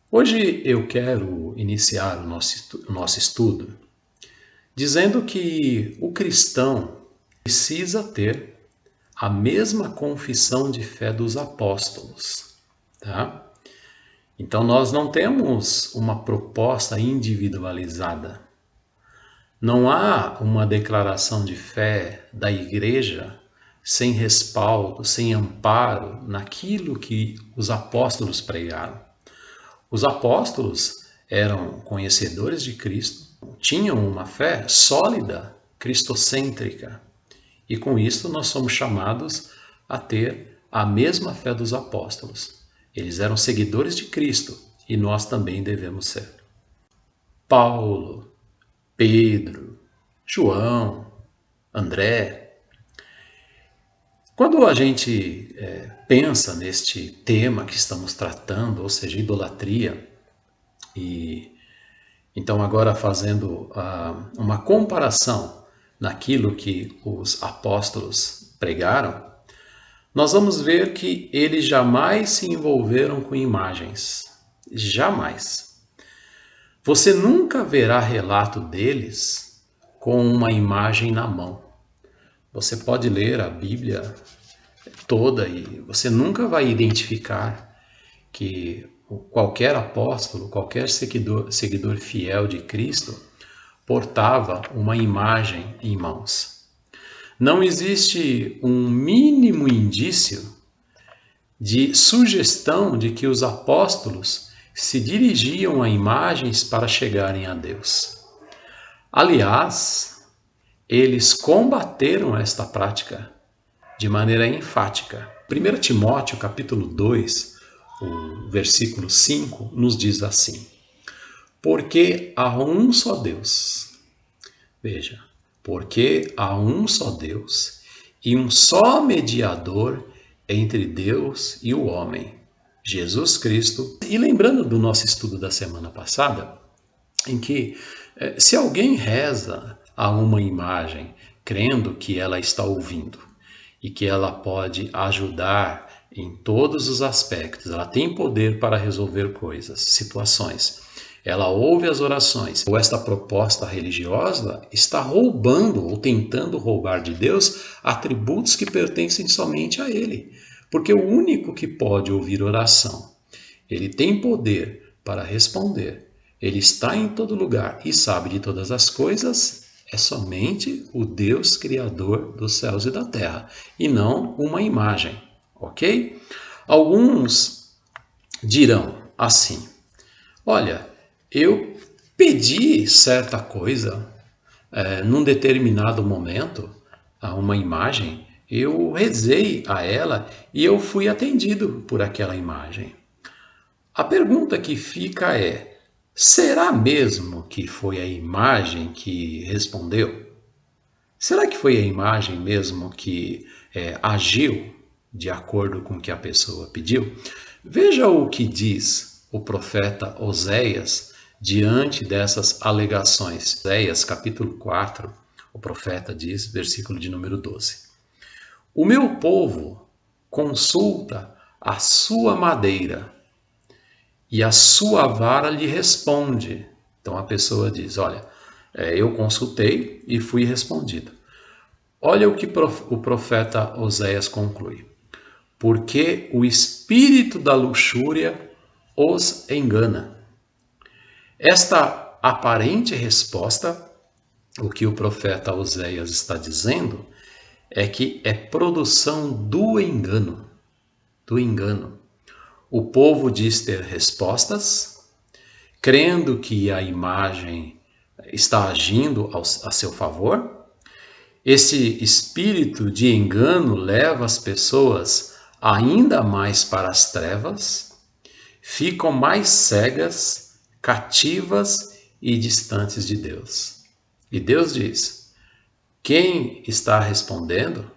Hoje eu quero iniciar o nosso estudo dizendo que o cristão precisa ter a mesma confissão de fé dos apóstolos, tá? Então nós não temos uma proposta individualizada. Não há uma declaração de fé da igreja sem respaldo, sem amparo naquilo que os apóstolos pregaram. Os apóstolos eram conhecedores de Cristo, tinham uma fé sólida, cristocêntrica. E com isso nós somos chamados a ter a mesma fé dos apóstolos. Eles eram seguidores de Cristo e nós também devemos ser. Paulo, Pedro, João, André. Quando a gente pensa neste tema que estamos tratando, ou seja, idolatria, e então agora fazendo uma comparação naquilo que os apóstolos pregaram, nós vamos ver que eles jamais se envolveram com imagens. Jamais. Você nunca verá relato deles com uma imagem na mão. Você pode ler a Bíblia toda e você nunca vai identificar que qualquer apóstolo, qualquer seguidor fiel de Cristo portava uma imagem em mãos. Não existe um mínimo indício de sugestão de que os apóstolos se dirigiam a imagens para chegarem a Deus. Aliás, eles combateram esta prática de maneira enfática. 1 Timóteo capítulo 2, o versículo 5, nos diz assim: porque há um só Deus. Veja, porque há um só Deus e um só mediador entre Deus e o homem, Jesus Cristo. E lembrando do nosso estudo da semana passada, em que se alguém reza a uma imagem, crendo que ela está ouvindo e que ela pode ajudar em todos os aspectos, ela tem poder para resolver coisas, situações, ela ouve as orações, ou esta proposta religiosa está roubando ou tentando roubar de Deus atributos que pertencem somente a Ele. Porque o único que pode ouvir oração, ele tem poder para responder, ele está em todo lugar e sabe de todas as coisas, é somente o Deus Criador dos céus e da terra, e não uma imagem, ok? Alguns dirão assim: olha, eu pedi certa coisa num determinado momento a uma imagem, eu rezei a ela e eu fui atendido por aquela imagem. A pergunta que fica é: será mesmo que foi a imagem que respondeu? Será que foi a imagem mesmo que agiu de acordo com o que a pessoa pediu? Veja o que diz o profeta Oséias diante dessas alegações. Oséias capítulo 4, o profeta diz, versículo de número 12. O meu povo consulta a sua madeira e a sua vara lhe responde. Então a pessoa diz: olha, eu consultei e fui respondido. Olha o que o profeta Oséias conclui: porque o espírito da luxúria os engana. Esta aparente resposta, o que o profeta Oséias está dizendo, é que é produção do engano. Do engano. O povo diz ter respostas, crendo que a imagem está agindo a seu favor. Esse espírito de engano leva as pessoas ainda mais para as trevas, ficam mais cegas, cativas e distantes de Deus. E Deus diz: quem está respondendo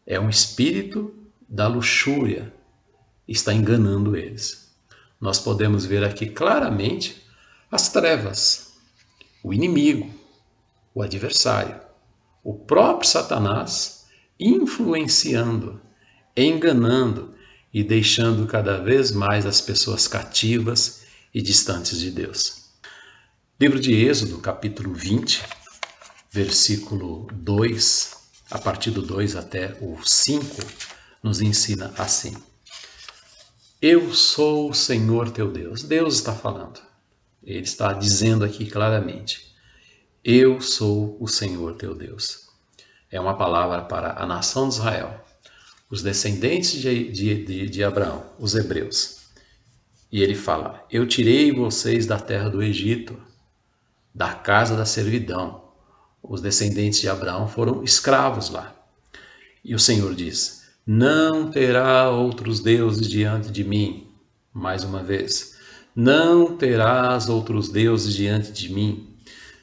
é um espírito da luxúria, está enganando eles. Nós podemos ver aqui claramente as trevas, o inimigo, o adversário, o próprio Satanás influenciando, enganando e deixando cada vez mais as pessoas cativas e distantes de Deus. Livro de Êxodo, capítulo 20, versículo 2, a partir do 2 até o 5, nos ensina assim: Eu sou o Senhor teu Deus. Deus está falando. Ele está dizendo aqui claramente: Eu sou o Senhor teu Deus. É uma palavra para a nação de Israel, os descendentes de Abraão, os hebreus. E ele fala: Eu tirei vocês da terra do Egito, da casa da servidão. Os descendentes de Abraão foram escravos lá. E o Senhor diz: Não terá outros deuses diante de mim. Mais uma vez: Não terás outros deuses diante de mim.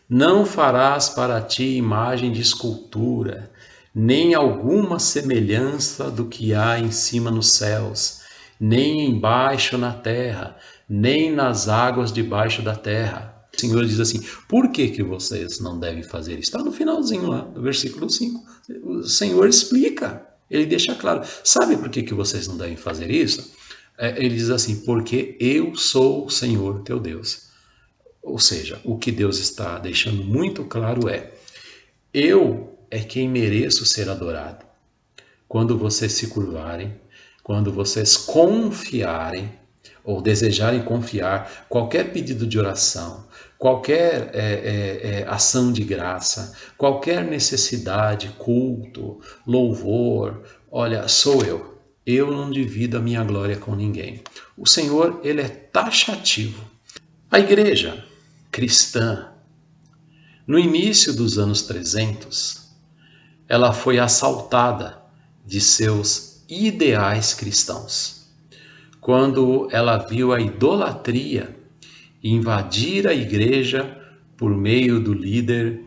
Não farás para ti imagem de escultura, nem alguma semelhança do que há em cima nos céus, nem embaixo na terra, nem nas águas debaixo da terra. O Senhor diz assim: por que vocês não devem fazer isso? Está no finalzinho lá, do versículo 5. O Senhor explica, ele deixa claro. Sabe por que vocês não devem fazer isso? Ele diz assim: porque eu sou o Senhor teu Deus. Ou seja, o que Deus está deixando muito claro é: eu é quem mereço ser adorado. Quando vocês se curvarem, quando vocês confiarem, ou desejarem confiar, qualquer pedido de oração, qualquer ação de graça, qualquer necessidade, culto, louvor, olha, sou eu. Eu não divido a minha glória com ninguém. O Senhor, ele é taxativo. A igreja cristã, no início dos anos 300, ela foi assaltada de seus ideais cristãos, quando ela viu a idolatria invadir a igreja por meio do líder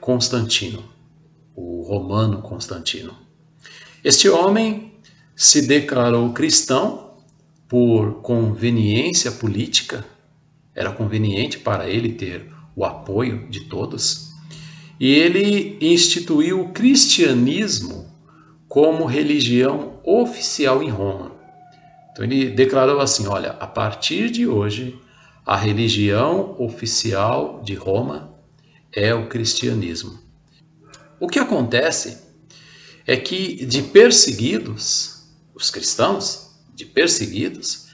Constantino, o romano Constantino. Este homem se declarou cristão por conveniência política. Era conveniente para ele ter o apoio de todos. E ele instituiu o cristianismo como religião oficial em Roma. Então ele declarou assim: olha, a partir de hoje, a religião oficial de Roma é o cristianismo. O que acontece é que de perseguidos, os cristãos, de perseguidos,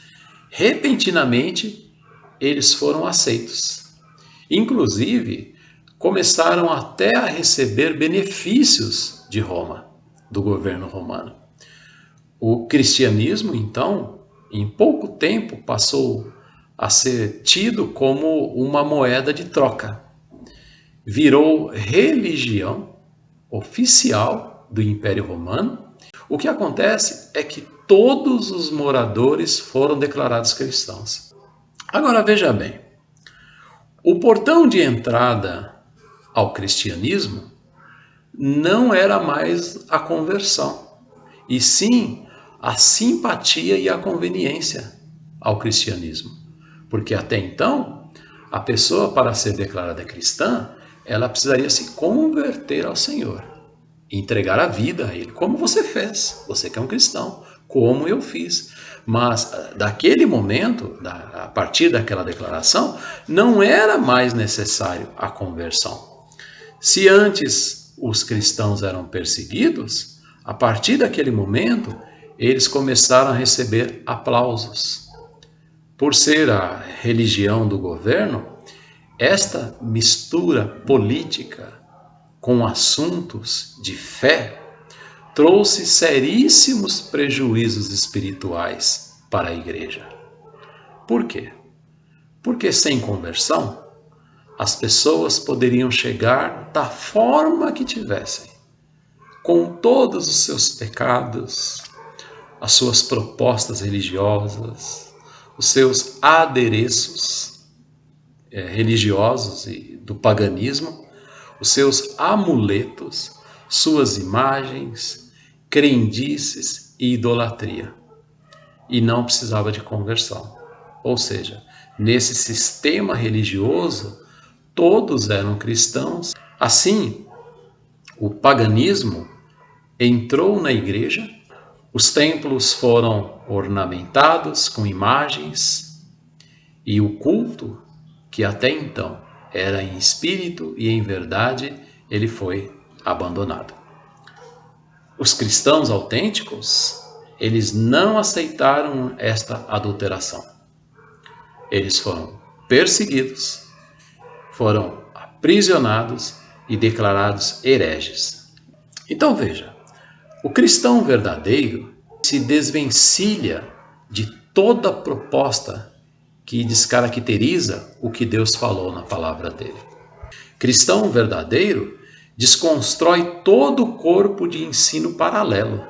repentinamente eles foram aceitos. Inclusive, começaram até a receber benefícios de Roma, do governo romano. O cristianismo, então, em pouco tempo passou a ser tido como uma moeda de troca. Virou religião oficial do Império Romano. O que acontece é que todos os moradores foram declarados cristãos. Agora veja bem, o portão de entrada ao cristianismo não era mais a conversão, e sim a simpatia e a conveniência ao cristianismo. Porque até então, a pessoa, para ser declarada cristã, ela precisaria se converter ao Senhor, entregar a vida a Ele, como você fez, você que é um cristão, como eu fiz. Mas daquele momento, a partir daquela declaração, não era mais necessário a conversão. Se antes os cristãos eram perseguidos, a partir daquele momento, eles começaram a receber aplausos. Por ser a religião do governo, esta mistura política com assuntos de fé trouxe seríssimos prejuízos espirituais para a igreja. Por quê? Porque sem conversão, as pessoas poderiam chegar da forma que tivessem, com todos os seus pecados, as suas propostas religiosas, os seus adereços religiosos e do paganismo, os seus amuletos, suas imagens, crendices e idolatria. E não precisava de conversão. Ou seja, nesse sistema religioso, todos eram cristãos. Assim, o paganismo entrou na igreja, os templos foram ornamentados com imagens e o culto, que até então era em espírito e em verdade, ele foi abandonado. Os cristãos autênticos, eles não aceitaram esta adulteração. Eles foram perseguidos, foram aprisionados e declarados hereges. Então veja, o cristão verdadeiro se desvencilha de toda proposta que descaracteriza o que Deus falou na palavra dele. Cristão verdadeiro desconstrói todo o corpo de ensino paralelo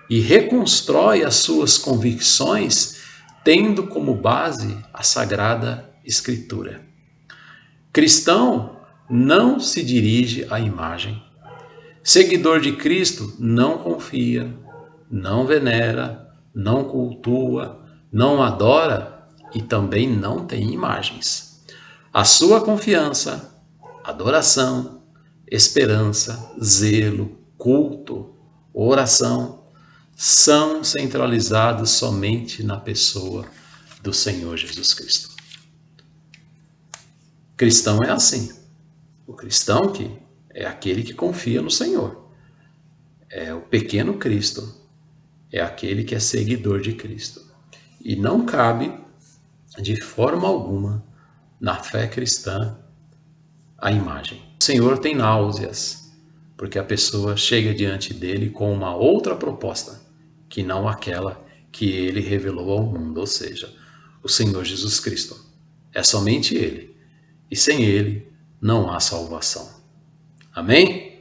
e reconstrói as suas convicções tendo como base a Sagrada Escritura. Cristão não se dirige à imagem. Seguidor de Cristo não confia, não venera, não cultua, não adora e também não tem imagens. A sua confiança, adoração, esperança, zelo, culto, oração são centralizados somente na pessoa do Senhor Jesus Cristo. Cristão é assim. O cristão que é aquele que confia no Senhor. É o pequeno Cristo. É aquele que é seguidor de Cristo. E não cabe, de forma alguma, na fé cristã, a imagem. O Senhor tem náuseas, porque a pessoa chega diante dele com uma outra proposta, que não aquela que ele revelou ao mundo, ou seja, o Senhor Jesus Cristo. É somente ele. E sem ele não há salvação. Amém?